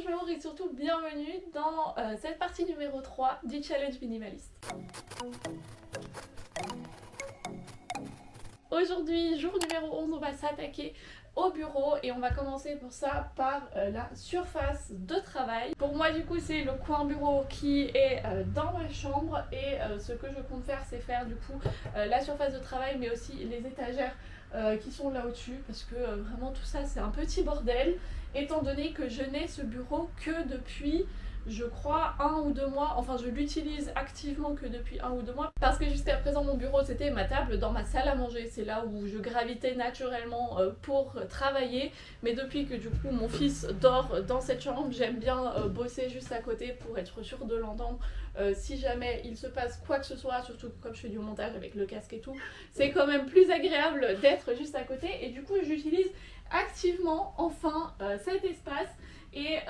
Bonjour et surtout bienvenue dans cette partie numéro 3 du challenge minimaliste. Aujourd'hui, jour numéro 11, on va s'attaquer au bureau et on va commencer pour ça par la surface de travail. Pour moi du coup c'est le coin bureau qui est dans ma chambre et ce que je compte faire c'est faire du coup la surface de travail mais aussi les étagères qui sont là au-dessus parce que vraiment tout ça c'est un petit bordel étant donné que je n'ai ce bureau que depuis je crois 1 ou 2 mois, enfin je l'utilise activement que depuis 1 ou 2 mois parce que jusqu'à présent mon bureau c'était ma table dans ma salle à manger, c'est là où je gravitais naturellement pour travailler, mais depuis que du coup mon fils dort dans cette chambre, j'aime bien bosser juste à côté pour être sûre de l'entendre si jamais il se passe quoi que ce soit, surtout comme je fais du montage avec le casque et tout, c'est quand même plus agréable d'être juste à côté et du coup j'utilise activement enfin cet espace. Et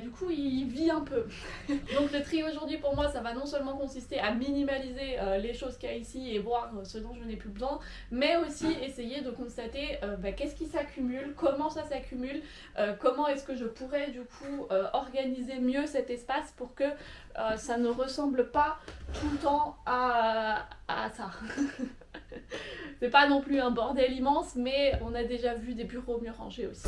du coup il vit un peu. Donc le tri aujourd'hui pour moi ça va non seulement consister à minimaliser les choses qu'il y a ici et voir ce dont je n'ai plus besoin, mais aussi essayer de constater qu'est-ce qui s'accumule, comment ça s'accumule, comment est-ce que je pourrais du coup organiser mieux cet espace pour que ça ne ressemble pas tout le temps à ça. C'est pas non plus un bordel immense, mais on a déjà vu des bureaux mieux rangés aussi.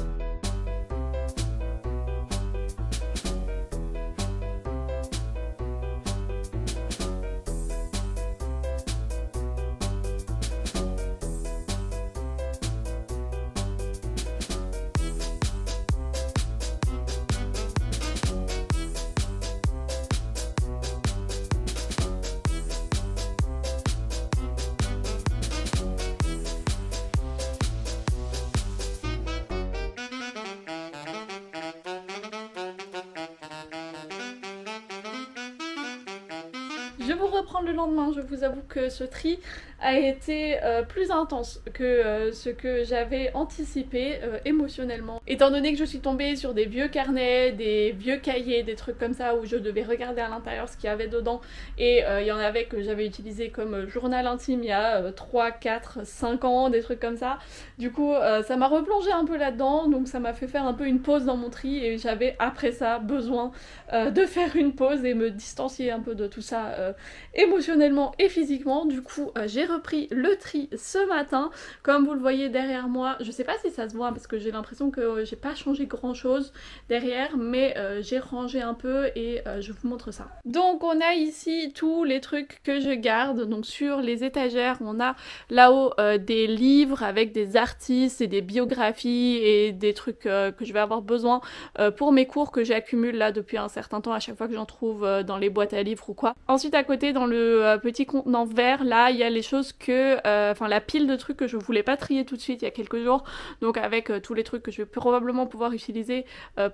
Je vous reprends le lendemain, je vous avoue que ce tri a été plus intense que ce que j'avais anticipé émotionnellement. Étant donné que je suis tombée sur des vieux carnets, des vieux cahiers, des trucs comme ça où je devais regarder à l'intérieur ce qu'il y avait dedans et il y en avait que j'avais utilisé comme journal intime il y a 3, 4, 5 ans, des trucs comme ça. Du coup ça m'a replongé un peu là-dedans, donc ça m'a fait faire un peu une pause dans mon tri et j'avais après ça besoin de faire une pause et me distancier un peu de tout ça émotionnellement et physiquement. Du coup j'ai repris le tri ce matin, comme vous le voyez derrière moi. Je sais pas si ça se voit parce que j'ai l'impression que j'ai pas changé grand chose derrière, mais j'ai rangé un peu et je vous montre ça. Donc on a ici tous les trucs que je garde. Donc sur les étagères on a là-haut des livres avec des artistes et des biographies et des trucs que je vais avoir besoin pour mes cours que j'accumule là depuis un certain temps à chaque fois que j'en trouve dans les boîtes à livres ou quoi. Ensuite à côté dans le petit contenant vert là il y a les choses que la pile de trucs que je voulais pas trier tout de suite il y a quelques jours, donc avec tous les trucs que je vais probablement pouvoir utiliser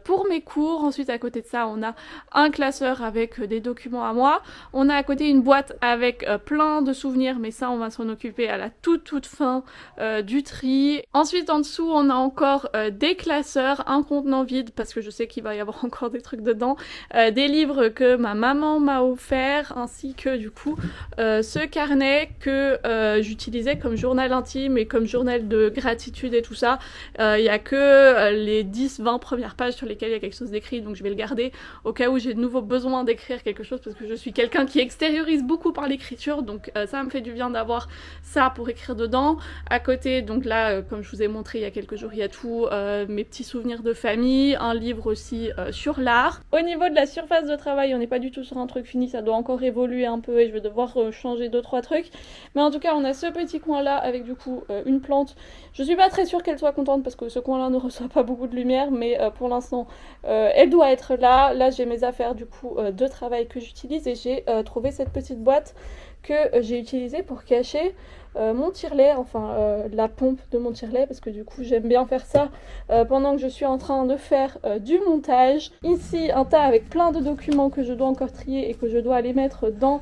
pour mes cours. Ensuite à côté de ça on a un classeur avec des documents à moi, on a à côté une boîte avec plein de souvenirs, mais ça on va s'en occuper à la toute fin du tri. Ensuite en dessous on a encore des classeurs, un contenant vide parce que je sais qu'il va y avoir encore des trucs dedans, des livres que ma maman m'a offert, ainsi que du coup ce carnet que j'utilisais comme journal intime et comme journal de gratitude et tout ça. Il y a que les 10-20 premières pages sur lesquelles il y a quelque chose d'écrit, donc je vais le garder au cas où j'ai de nouveau besoin d'écrire quelque chose parce que je suis quelqu'un qui extériorise beaucoup par l'écriture, donc ça me fait du bien d'avoir ça pour écrire dedans. À côté, donc là comme je vous ai montré il y a quelques jours, il y a tous mes petits souvenirs de famille, un livre aussi sur l'art. Au niveau de la surface de travail on n'est pas du tout sur un truc fini, ça doit encore évoluer un peu et je vais devoir changer 2-3 trucs, mais en tout cas on a ce petit coin là avec du coup une plante. Je suis pas très sûre qu'elle soit contente parce que ce coin là ne reçoit pas beaucoup de lumière, mais pour l'instant elle doit être là. Là j'ai mes affaires du coup de travail que j'utilise et j'ai trouvé cette petite boîte que j'ai utilisée pour cacher mon tire-lait, la pompe de mon tire-lait, parce que du coup j'aime bien faire ça pendant que je suis en train de faire du montage. Ici un tas avec plein de documents que je dois encore trier et que je dois aller mettre dans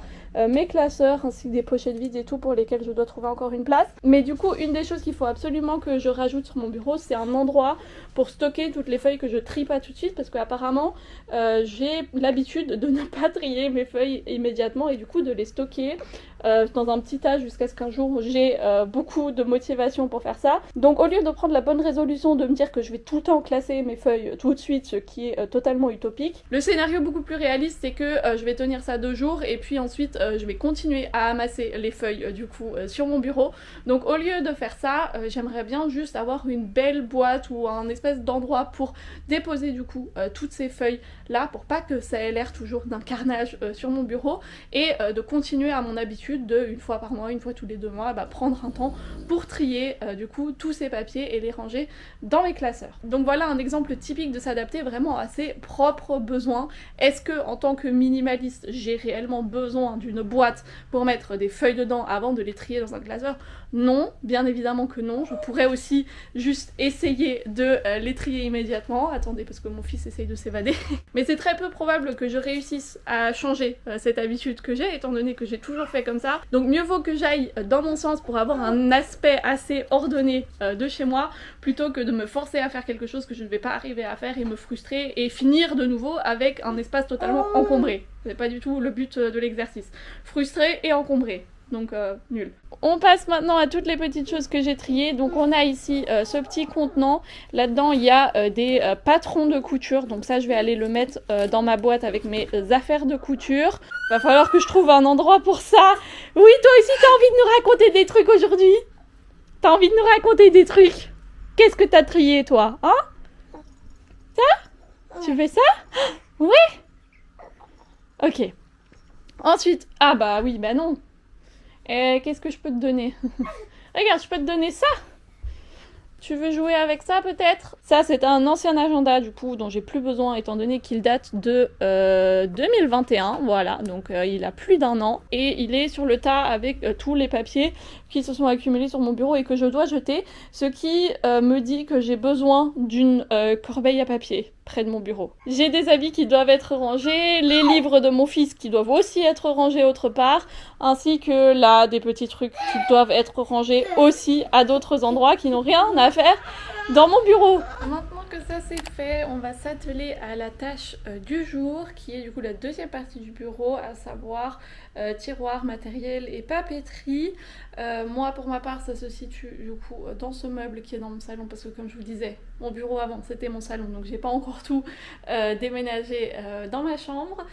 mes classeurs, ainsi que des pochettes vides et tout pour lesquelles je dois trouver encore une place. Mais du coup une des choses qu'il faut absolument que je rajoute sur mon bureau, c'est un endroit pour stocker toutes les feuilles que je trie pas tout de suite, parce qu'apparemment j'ai l'habitude de ne pas trier mes feuilles immédiatement et du coup de les stocker dans un petit tas jusqu'à ce qu'un jour j'ai beaucoup de motivation pour faire ça. Donc au lieu de prendre la bonne résolution de me dire que je vais tout le temps classer mes feuilles tout de suite, ce qui est totalement utopique, le scénario beaucoup plus réaliste c'est que je vais tenir ça 2 jours et puis ensuite je vais continuer à amasser les feuilles du coup sur mon bureau. Donc au lieu de faire ça, j'aimerais bien juste avoir une belle boîte ou un espèce d'endroit pour déposer du coup toutes ces feuilles là pour pas que ça ait l'air toujours d'un carnage sur mon bureau et de continuer à mon habitude de une fois par mois, une fois tous les 2 mois, prendre un temps pour trier du coup tous ces papiers et les ranger dans mes classeurs. Donc voilà un exemple typique de s'adapter vraiment à ses propres besoins. Est-ce que en tant que minimaliste j'ai réellement besoin d'une boîte pour mettre des feuilles dedans avant de les trier dans un classeur? Non, bien évidemment que non. Je pourrais aussi juste essayer de les trier immédiatement. Attendez, parce que mon fils essaye de s'évader. Mais c'est très peu probable que je réussisse à changer cette habitude que j'ai, étant donné que j'ai toujours fait comme ça. Donc mieux vaut que j'aille dans mon sens pour avoir un aspect assez ordonné de chez moi, plutôt que de me forcer à faire quelque chose que je ne vais pas arriver à faire et me frustrer et finir de nouveau avec un espace totalement encombré. C'est pas du tout le but de l'exercice. Frustré et encombré. Donc nul. On passe maintenant à toutes les petites choses que j'ai triées. Donc on a ici ce petit contenant. Là-dedans il y a des patrons de couture. Donc ça je vais aller le mettre dans ma boîte avec mes affaires de couture. Va falloir que je trouve un endroit pour ça. Oui, toi aussi t'as envie de nous raconter des trucs aujourd'hui? T'as envie de nous raconter des trucs? Qu'est-ce que t'as trié toi? Hein? Ça? Tu fais ça? Oui? Ok. Ensuite, ah bah oui, bah non. Qu'est-ce que je peux te donner? Regarde, je peux te donner ça. Tu veux jouer avec ça peut-être? Ça c'est un ancien agenda du coup dont j'ai plus besoin étant donné qu'il date de 2021, voilà, donc il a plus d'1 an et il est sur le tas avec tous les papiers qui se sont accumulés sur mon bureau et que je dois jeter, ce qui me dit que j'ai besoin d'une corbeille à papier près de mon bureau. J'ai des habits qui doivent être rangés, les livres de mon fils qui doivent aussi être rangés autre part, ainsi que là des petits trucs qui doivent être rangés aussi à d'autres endroits qui n'ont rien à faire dans mon bureau. Maintenant que ça c'est fait, on va s'atteler à la tâche du jour qui est du coup la deuxième partie du bureau, à savoir tiroir, matériel et papeterie. Moi pour ma part ça se situe du coup dans ce meuble qui est dans mon salon parce que comme je vous disais, mon bureau avant c'était mon salon donc j'ai pas encore tout déménagé dans ma chambre.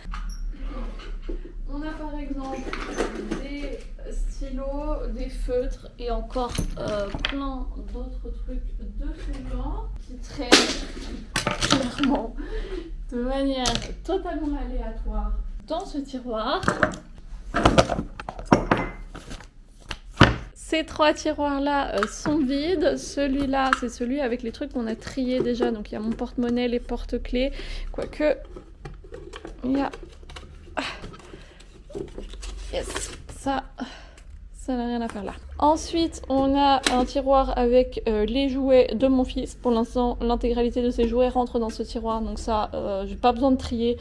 On a par exemple des stylos, des feutres et encore plein d'autres trucs de ce genre qui traînent clairement de manière totalement aléatoire dans ce tiroir. Ces 3 tiroirs-là sont vides. Celui-là, c'est celui avec les trucs qu'on a triés déjà. Donc il y a mon porte-monnaie, les porte-clés, quoique il y a... Yes, ça n'a rien à faire là. Ensuite, on a un tiroir avec les jouets de mon fils. Pour l'instant, l'intégralité de ses jouets rentre dans ce tiroir, donc ça, j'ai pas besoin de trier.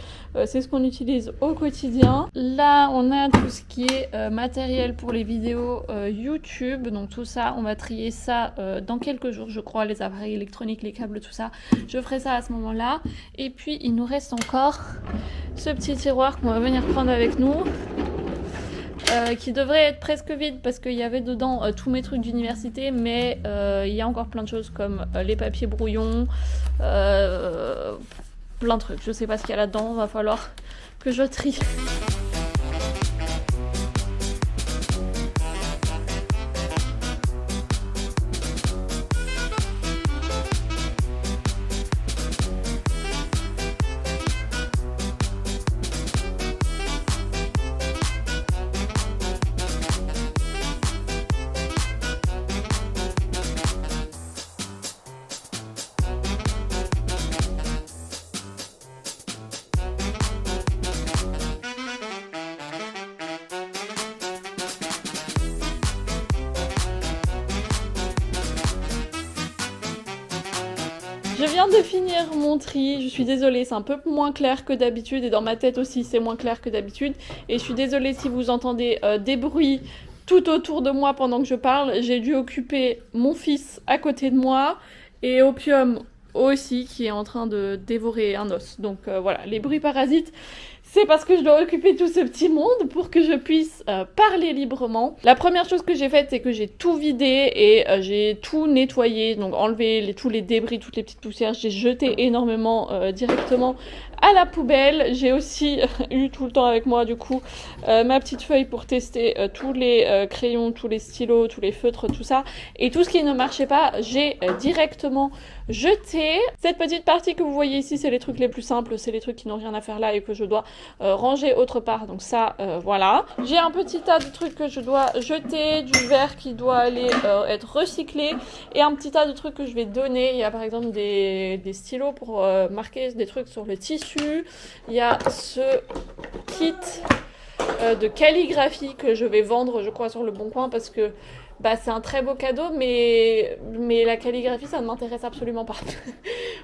C'est ce qu'on utilise au quotidien. Là, on a tout ce qui est matériel pour les vidéos YouTube. Donc tout ça, on va trier ça dans quelques jours, je crois, les appareils électroniques, les câbles, tout ça. Je ferai ça à ce moment-là. Et puis, il nous reste encore ce petit tiroir qu'on va venir prendre avec nous. Qui devrait être presque vide parce qu'il y avait dedans tous mes trucs d'université, mais il y a encore plein de choses comme les papiers brouillons, plein de trucs. Je sais pas ce qu'il y a là-dedans, va falloir que je trie. Je viens de finir mon tri, je suis désolée, c'est un peu moins clair que d'habitude et dans ma tête aussi c'est moins clair que d'habitude. Et je suis désolée si vous entendez des bruits tout autour de moi pendant que je parle. J'ai dû occuper mon fils à côté de moi et Opium aussi qui est en train de dévorer un os. Donc voilà, les bruits parasites, c'est parce que je dois occuper tout ce petit monde pour que je puisse parler librement. La première chose que j'ai faite, c'est que j'ai tout vidé et j'ai tout nettoyé, donc enlevé tous les débris, toutes les petites poussières. J'ai jeté énormément directement à la poubelle. J'ai aussi eu tout le temps avec moi du coup ma petite feuille pour tester tous les crayons, tous les stylos, tous les feutres, tout ça. Et tout ce qui ne marchait pas, j'ai directement jeté. Cette petite partie que vous voyez ici, c'est les trucs les plus simples, c'est les trucs qui n'ont rien à faire là et que je dois ranger autre part. Donc ça, voilà. J'ai un petit tas de trucs que je dois jeter, du verre qui doit aller être recyclé et un petit tas de trucs que je vais donner. Il y a par exemple des stylos pour marquer des trucs sur le tissu. Il y a ce kit de calligraphie que je vais vendre, je crois, sur le Bon Coin parce que bah, c'est un très beau cadeau, mais la calligraphie, ça ne m'intéresse absolument pas.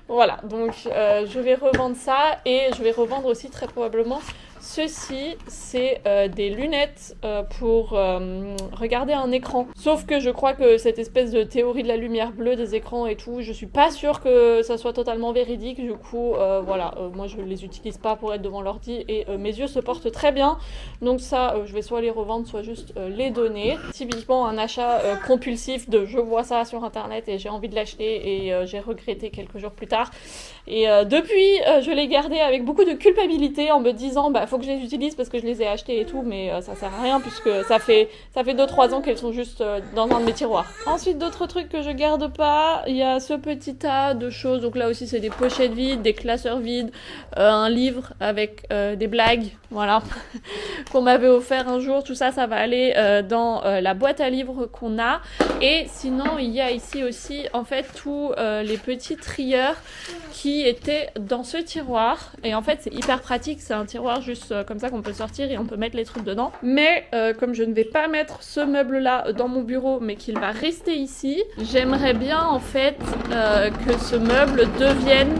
Voilà, donc je vais revendre ça et je vais revendre aussi très probablement ceci, c'est des lunettes pour regarder un écran. Sauf que je crois que cette espèce de théorie de la lumière bleue des écrans et tout, je suis pas sûre que ça soit totalement véridique. Du coup, voilà, moi je les utilise pas pour être devant l'ordi et mes yeux se portent très bien. Donc ça, je vais soit les revendre, soit juste les donner. Typiquement un achat compulsif de je vois ça sur internet et j'ai envie de l'acheter et j'ai regretté quelques jours plus tard. Et depuis, je l'ai gardé avec beaucoup de culpabilité en me disant bah faut que je les utilise parce que je les ai achetés et tout, mais ça sert à rien puisque ça fait 2-3 ans qu'elles sont juste dans un de mes tiroirs. Ensuite, d'autres trucs que je garde pas, il y a ce petit tas de choses. Donc là aussi, c'est des pochettes vides, des classeurs vides, un livre avec des blagues, voilà, qu'on m'avait offert un jour. Tout ça, ça va aller dans la boîte à livres qu'on a. Et sinon, il y a ici aussi en fait tous les petits trieurs qui étaient dans ce tiroir. Et en fait, c'est hyper pratique. C'est un tiroir juste comme ça qu'on peut sortir et on peut mettre les trucs dedans. Mais comme je ne vais pas mettre ce meuble-là dans mon bureau, mais qu'il va rester ici, j'aimerais bien en fait que ce meuble devienne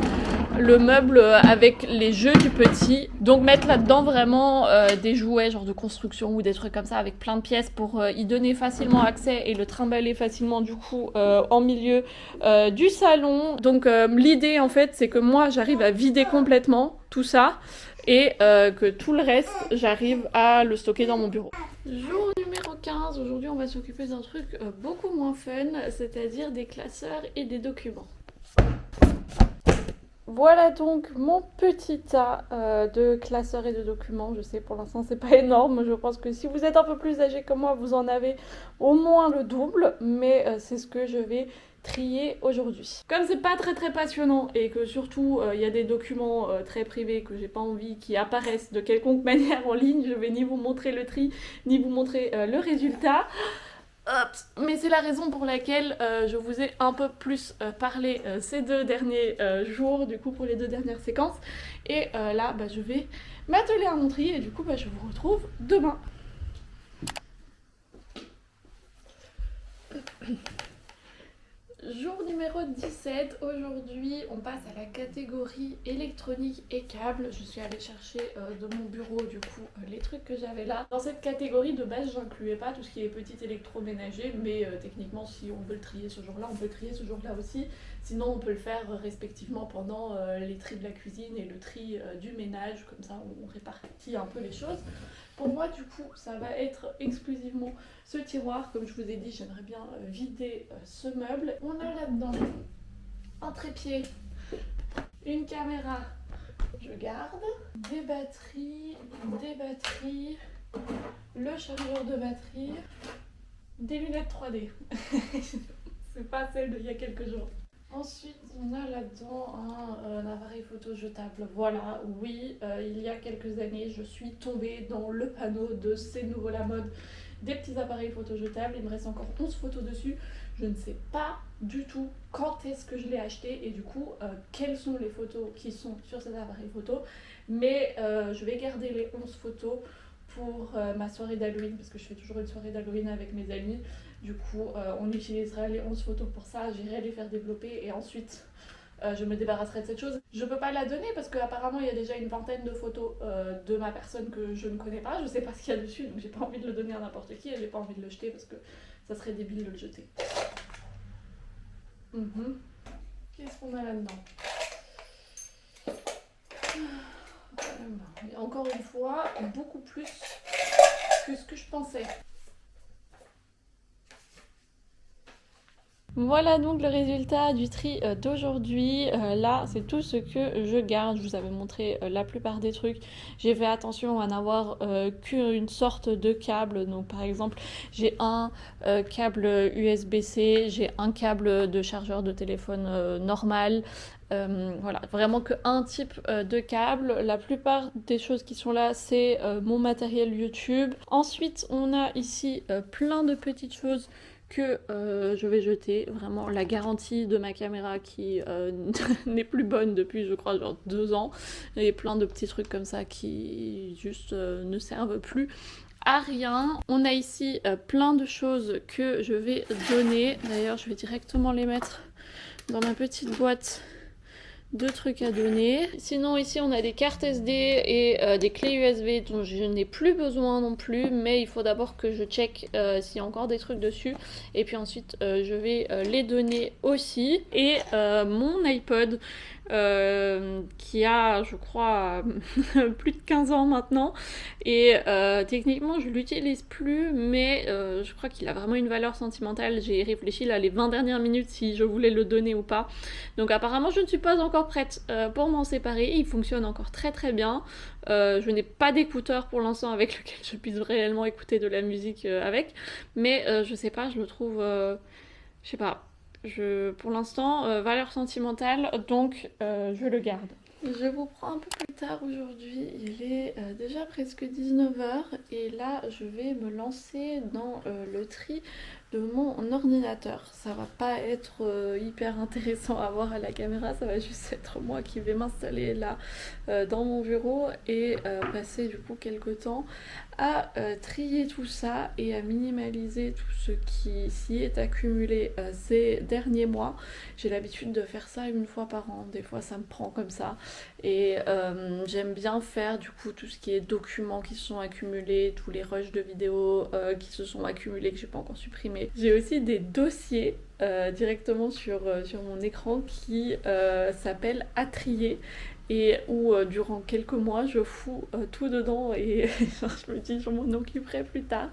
le meuble avec les jeux du petit. Donc mettre là-dedans vraiment des jouets genre de construction ou des trucs comme ça avec plein de pièces pour y donner facilement accès et le trimballer facilement du coup en milieu du salon. Donc l'idée en fait c'est que moi j'arrive à vider complètement tout ça et que tout le reste j'arrive à le stocker dans mon bureau. Jour numéro 15, aujourd'hui on va s'occuper d'un truc beaucoup moins fun, c'est-à-dire des classeurs et des documents. Voilà donc mon petit tas de classeurs et de documents. Je sais pour l'instant c'est pas énorme, je pense que si vous êtes un peu plus âgé que moi vous en avez au moins le double, mais c'est ce que je vais trier aujourd'hui. Comme c'est pas très passionnant et que surtout il y a des documents très privés que j'ai pas envie qui apparaissent de quelconque manière en ligne, je vais ni vous montrer le tri ni vous montrer le résultat. Mais c'est la raison pour laquelle je vous ai un peu plus parlé ces 2 derniers jours, du coup pour les 2 dernières séquences. Et là, bah, je vais m'atteler à mon tri et du coup, bah, je vous retrouve demain. Jour numéro 17, aujourd'hui on passe à la catégorie électronique et câbles. Je suis allée chercher de mon bureau du coup les trucs que j'avais là. Dans cette catégorie de base j'incluais pas tout ce qui est petit électroménager, mais techniquement si on veut le trier ce jour-là, on peut le trier ce jour-là aussi. Sinon on peut le faire respectivement pendant les tris de la cuisine et le tri du ménage, comme ça on répartit un peu les choses. Pour moi du coup ça va être exclusivement ce tiroir. Comme je vous ai dit, j'aimerais bien vider ce meuble. On a là-dedans un trépied, une caméra, je garde, des batteries, le chargeur de batterie, des lunettes 3D. C'est pas celle d'il y a quelques jours. Ensuite, on a là-dedans un appareil photo jetable. Voilà, oui, il y a quelques années, je suis tombée dans le panneau de c'est nouveau la mode des petits appareils photo jetables. Il me reste encore 11 photos dessus. Je ne sais pas du tout quand est-ce que je l'ai acheté et du coup, quelles sont les photos qui sont sur cet appareil photo. Mais je vais garder les 11 photos pour ma soirée d'Halloween, parce que je fais toujours une soirée d'Halloween avec mes amis. Du coup, on utilisera les 11 photos pour ça, j'irai les faire développer et ensuite je me débarrasserai de cette chose. Je peux pas la donner parce qu'apparemment il y a déjà une vingtaine de photos de ma personne que je ne connais pas, je sais pas ce qu'il y a dessus, donc j'ai pas envie de le donner à n'importe qui et j'ai pas envie de le jeter parce que ça serait débile de le jeter. Qu'est-ce qu'on a là-dedans? Et encore une fois, beaucoup plus que ce que je pensais. Voilà donc le résultat du tri d'aujourd'hui. Là, c'est tout ce que je garde. Je vous avais montré la plupart des trucs. J'ai fait attention à n'avoir qu'une sorte de câble. Donc par exemple, j'ai un câble USB-C, j'ai un câble de chargeur de téléphone normal. Voilà, vraiment qu'un type de câble. La plupart des choses qui sont là, c'est mon matériel YouTube. Ensuite, on a ici plein de petites choses que je vais jeter. Vraiment la garantie de ma caméra qui n'est plus bonne depuis je crois genre 2 ans. Et plein de petits trucs comme ça qui juste ne servent plus à rien. On a ici plein de choses que je vais donner. D'ailleurs je vais directement les mettre dans ma petite boîte de trucs à donner. Sinon ici on a des cartes SD et des clés USB dont je n'ai plus besoin non plus, mais il faut d'abord que je check s'il y a encore des trucs dessus et puis ensuite je vais les donner aussi. Et mon iPod qui a je crois plus de 15 ans maintenant et techniquement je l'utilise plus, mais je crois qu'il a vraiment une valeur sentimentale. J'ai réfléchi là les 20 dernières minutes si je voulais le donner ou pas, donc apparemment je ne suis pas encore prête pour m'en séparer. Il fonctionne encore très très bien. Je n'ai pas d'écouteurs pour l'instant avec lequel je puisse réellement écouter de la musique avec, mais je sais pas, je le trouve je sais pas, pour l'instant valeur sentimentale, donc je le garde. Je vous prends un peu plus tard aujourd'hui, il est déjà presque 19h et là je vais me lancer dans le tri de mon ordinateur. Ça va pas être hyper intéressant à voir à la caméra, ça va juste être moi qui vais m'installer là dans mon bureau et passer du coup quelques temps à trier tout ça et à minimaliser tout ce qui s'y est accumulé ces derniers mois. J'ai l'habitude de faire ça une fois par an, des fois ça me prend comme ça et j'aime bien faire du coup tout ce qui est documents qui se sont accumulés, tous les rushs de vidéos qui se sont accumulés que j'ai pas encore supprimés. J'ai aussi des dossiers directement sur mon écran qui s'appellent à trier et où durant quelques mois je fous tout dedans et je me dis je m'en occuperai plus tard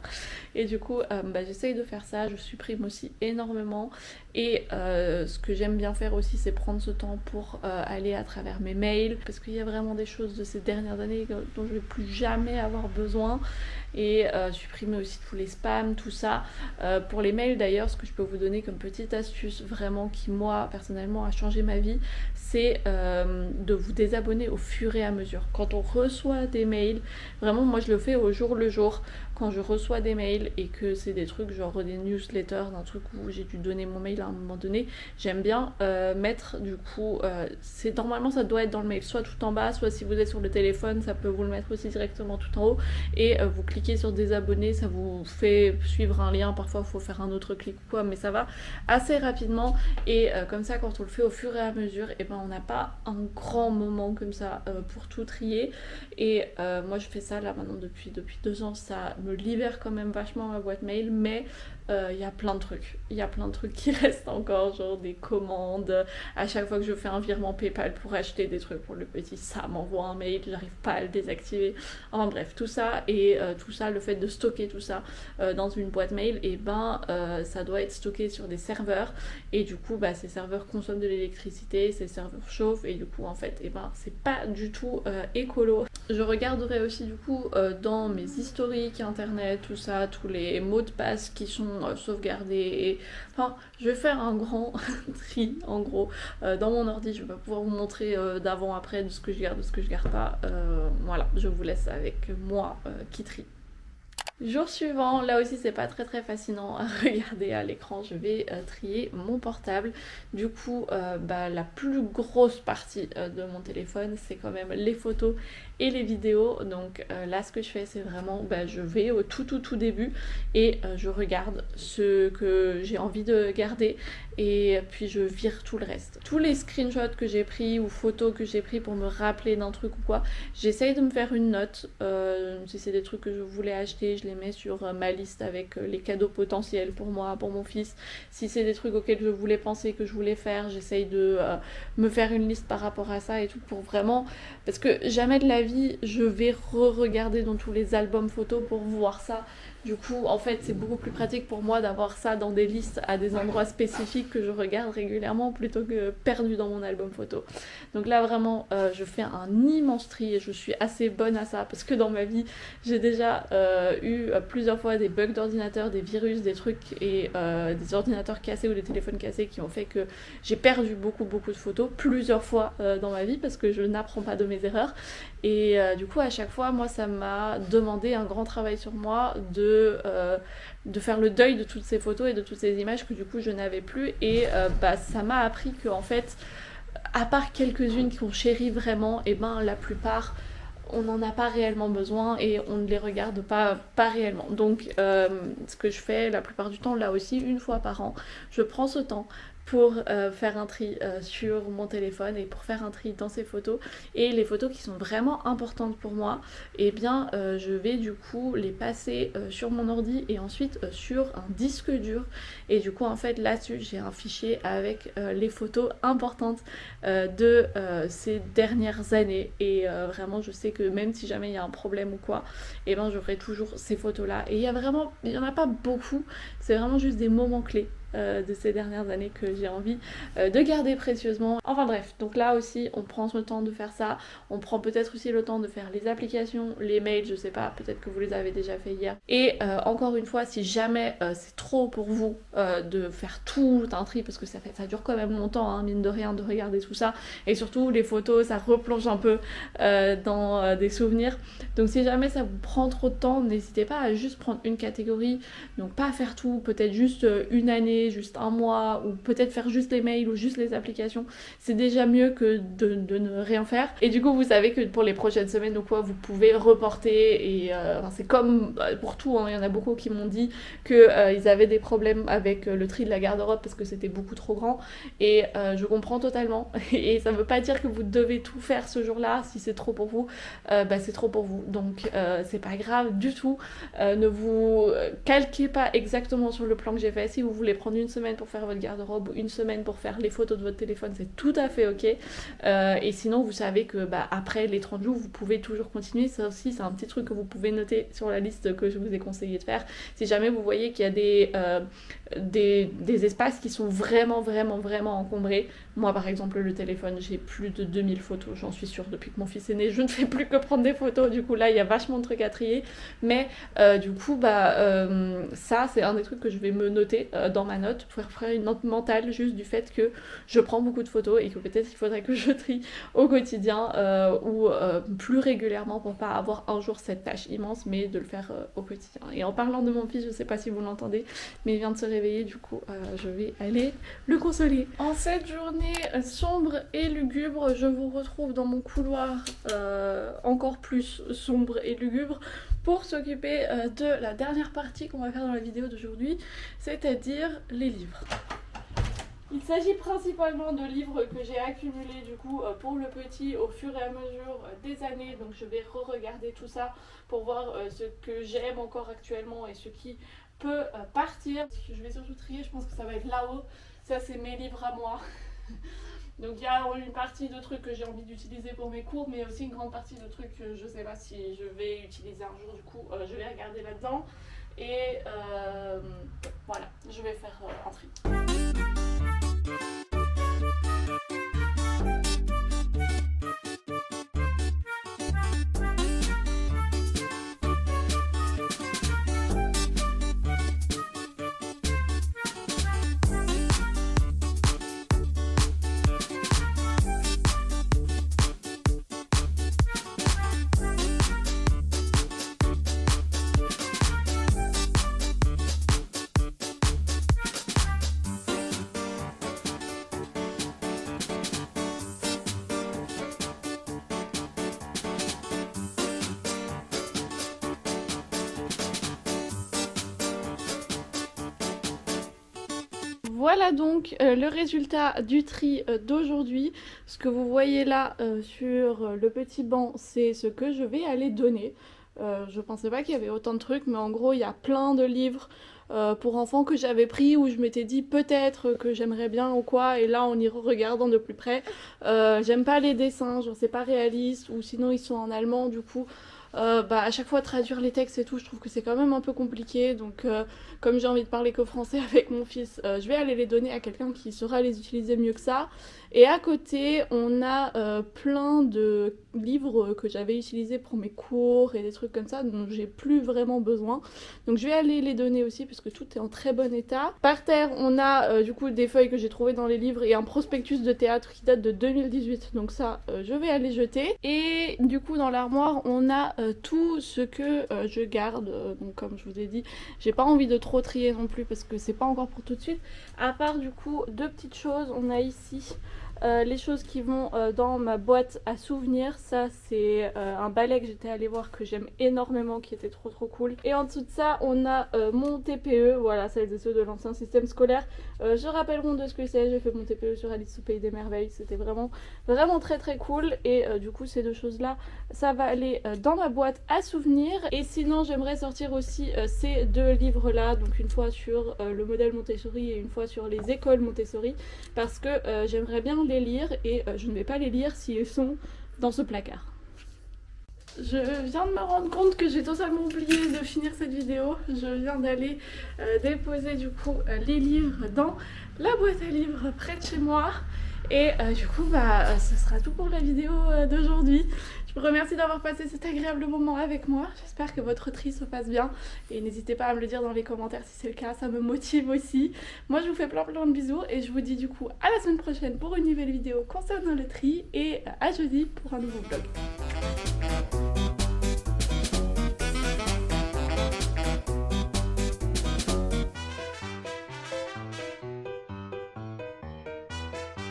et du coup j'essaye de faire ça. Je supprime aussi énormément et ce que j'aime bien faire aussi c'est prendre ce temps pour aller à travers mes mails parce qu'il y a vraiment des choses de ces dernières années dont je vais plus jamais avoir besoin et supprimer aussi tous les spams, tout ça. Pour les mails d'ailleurs, ce que je peux vous donner comme petite astuce vraiment qui moi personnellement a changé ma vie, c'est de vous désabonner au fur et à mesure. Quand on reçoit des mails, vraiment moi je le fais au jour le jour. Quand je reçois des mails et que c'est des trucs genre des newsletters, d'un truc où j'ai dû donner mon mail à un moment donné, j'aime bien mettre du coup, c'est normalement ça doit être dans le mail, soit tout en bas, soit si vous êtes sur le téléphone, ça peut vous le mettre aussi directement tout en haut et vous cliquez sur désabonner, ça vous fait suivre un lien, parfois il faut faire un autre clic ou quoi, mais ça va assez rapidement et comme ça quand on le fait au fur et à mesure, et ben on n'a pas un grand moment comme ça pour tout trier et moi je fais ça là maintenant depuis 2 ans, ça me libère quand même vachement ma boîte mail, mais il y a plein de trucs qui restent encore, genre des commandes, à chaque fois que je fais un virement PayPal pour acheter des trucs pour le petit, ça m'envoie un mail, j'arrive pas à le désactiver, enfin bref, tout ça et tout ça, le fait de stocker tout ça dans une boîte mail, et ça doit être stocké sur des serveurs et du coup ces serveurs consomment de l'électricité, ces serveurs chauffent et du coup en fait c'est pas du tout écolo. Je regarderai aussi du coup dans mes historiques internet, tout ça, tous les mots de passe qui sont sauvegardés et enfin je vais faire un grand tri en gros dans mon ordi. Je vais pas pouvoir vous montrer d'avant après de ce que je garde, de ce que je garde pas, voilà, je vous laisse avec moi qui trie. Jour suivant, là aussi c'est pas très fascinant à regarder à l'écran, je vais trier mon portable. Du coup la plus grosse partie de mon téléphone c'est quand même les photos et les vidéos, donc là ce que je fais c'est vraiment je vais au tout début et je regarde ce que j'ai envie de garder et puis je vire tout le reste. Tous les screenshots que j'ai pris ou photos que j'ai pris pour me rappeler d'un truc ou quoi, j'essaye de me faire une note, si c'est des trucs que je voulais acheter je les les mets sur ma liste avec les cadeaux potentiels pour moi, pour mon fils. Si c'est des trucs auxquels je voulais penser, que je voulais faire, j'essaye de me faire une liste par rapport à ça et tout pour vraiment... Parce que jamais de la vie je vais re-regarder dans tous les albums photos pour voir ça. Du coup, en fait, c'est beaucoup plus pratique pour moi d'avoir ça dans des listes à des endroits spécifiques que je regarde régulièrement plutôt que perdu dans mon album photo. Donc là, vraiment, je fais un immense tri et je suis assez bonne à ça parce que dans ma vie, j'ai déjà eu plusieurs fois des bugs d'ordinateur, des virus, des trucs et des ordinateurs cassés ou des téléphones cassés qui ont fait que j'ai perdu beaucoup de photos plusieurs fois dans ma vie parce que je n'apprends pas de mes erreurs. Et du coup, à chaque fois, moi, ça m'a demandé un grand travail sur moi de faire le deuil de toutes ces photos et de toutes ces images que du coup je n'avais plus. Et ça m'a appris que en fait, à part quelques-unes qu'on chérit vraiment, et ben la plupart on n'en a pas réellement besoin et on ne les regarde pas réellement. Donc ce que je fais la plupart du temps, là aussi, une fois par an, je prends ce temps pour faire un tri sur mon téléphone et pour faire un tri dans ces photos. Et les photos qui sont vraiment importantes pour moi, eh bien je vais du coup les passer sur mon ordi et ensuite sur un disque dur. Et du coup en fait là-dessus j'ai un fichier avec les photos importantes de ces dernières années. Et vraiment je sais que même si jamais il y a un problème ou quoi, eh ben j'aurai toujours ces photos là. Et il y en a pas beaucoup, c'est vraiment juste des moments clés de ces dernières années que j'ai envie de garder précieusement. Enfin bref, donc là aussi on prend le temps de faire ça, on prend peut-être aussi le temps de faire les applications, les mails, je sais pas, peut-être que vous les avez déjà fait hier. Et encore une fois, si jamais c'est trop pour vous de faire tout un tri, parce que ça dure quand même longtemps, hein, mine de rien, de regarder tout ça, et surtout les photos, ça replonge un peu dans des souvenirs. Donc si jamais ça vous prend trop de temps, n'hésitez pas à juste prendre une catégorie, donc pas faire tout, peut-être juste une année, juste un mois, ou peut-être faire juste les mails ou juste les applications. C'est déjà mieux que de ne rien faire. Et du coup vous savez que pour les prochaines semaines ou quoi, vous pouvez reporter. Et c'est comme pour tout, hein, il y en a beaucoup qui m'ont dit que ils avaient des problèmes avec le tri de la garde-robe parce que c'était beaucoup trop grand. Et je comprends totalement. Et ça veut pas dire que vous devez tout faire ce jour-là. Si c'est trop pour vous, c'est trop pour vous. Donc c'est pas grave du tout. Ne vous calquez pas exactement sur le plan que j'ai fait. Si vous voulez prendre une semaine pour faire votre garde-robe ou une semaine pour faire les photos de votre téléphone, c'est tout à fait ok. Et sinon vous savez que après les 30 jours vous pouvez toujours continuer. Ça aussi c'est un petit truc que vous pouvez noter sur la liste que je vous ai conseillé de faire. Si jamais vous voyez qu'il y a des espaces qui sont vraiment encombrés. Moi par exemple le téléphone, j'ai plus de 2000 photos, j'en suis sûre, depuis que mon fils est né je ne fais plus que prendre des photos. Du coup là il y a vachement de trucs à trier. Mais du coup ça c'est un des trucs que je vais me noter dans ma note, pour faire une note mentale juste du fait que je prends beaucoup de photos et que peut-être il faudrait que je trie au quotidien ou plus régulièrement pour pas avoir un jour cette tâche immense, mais de le faire au quotidien. Et en parlant de mon fils, je sais pas si vous l'entendez, mais il vient de se réveiller, du coup je vais aller le consoler. En cette journée sombre et lugubre, je vous retrouve dans mon couloir encore plus sombre et lugubre pour s'occuper de la dernière partie qu'on va faire dans la vidéo d'aujourd'hui, c'est-à-dire les livres. Il s'agit principalement de livres que j'ai accumulés du coup pour le petit au fur et à mesure des années, donc je vais re-regarder tout ça pour voir ce que j'aime encore actuellement et ce qui peut partir. Je vais surtout trier, je pense que ça va être là-haut, ça c'est mes livres à moi. Donc il y a une partie de trucs que j'ai envie d'utiliser pour mes cours, mais aussi une grande partie de trucs que je sais pas si je vais utiliser un jour, du coup je vais regarder là-dedans. Et voilà, je vais faire un tri. Voilà donc le résultat du tri d'aujourd'hui. Ce que vous voyez là sur le petit banc, c'est ce que je vais aller donner. Je pensais pas qu'il y avait autant de trucs, mais en gros il y a plein de livres pour enfants que j'avais pris où je m'étais dit peut-être que j'aimerais bien ou quoi, et là en y regardant de plus près, j'aime pas les dessins, genre c'est pas réaliste, ou sinon ils sont en allemand du coup. À chaque fois traduire les textes et tout, je trouve que c'est quand même un peu compliqué, donc comme j'ai envie de parler que français avec mon fils, je vais aller les donner à quelqu'un qui saura les utiliser mieux que ça. Et à côté, on a plein de livres que j'avais utilisés pour mes cours et des trucs comme ça, dont j'ai plus vraiment besoin. Donc je vais aller les donner aussi, parce que tout est en très bon état. Par terre, on a du coup des feuilles que j'ai trouvées dans les livres et un prospectus de théâtre qui date de 2018, donc ça, je vais aller jeter. Et du coup, dans l'armoire, on a tout ce que je garde. Donc comme je vous ai dit, j'ai pas envie de trop trier non plus, parce que c'est pas encore pour tout de suite. À part du coup, deux petites choses, on a ici les choses qui vont dans ma boîte à souvenirs. Ça c'est un balai que j'étais allée voir, que j'aime énormément, qui était trop cool. Et en dessous de ça on a mon TPE, voilà, celles et ceux de l'ancien système scolaire je rappelleront de ce que c'est. J'ai fait mon TPE sur Alice au Pays des Merveilles, c'était vraiment très cool. Et du coup ces deux choses là, ça va aller dans ma boîte à souvenirs. Et sinon j'aimerais sortir aussi ces deux livres là, donc une fois sur le modèle Montessori et une fois sur les écoles Montessori, parce que j'aimerais bien les lire, et je ne vais pas les lire s'ils sont dans ce placard. Je viens de me rendre compte que j'ai totalement oublié de finir cette vidéo. Je viens d'aller déposer du coup les livres dans la boîte à livres près de chez moi. Et du coup ce sera tout pour la vidéo d'aujourd'hui. Je vous remercie d'avoir passé cet agréable moment avec moi. J'espère que votre tri se passe bien. Et n'hésitez pas à me le dire dans les commentaires si c'est le cas, ça me motive aussi. Moi je vous fais plein de bisous et je vous dis du coup à la semaine prochaine pour une nouvelle vidéo concernant le tri. Et à jeudi pour un nouveau vlog.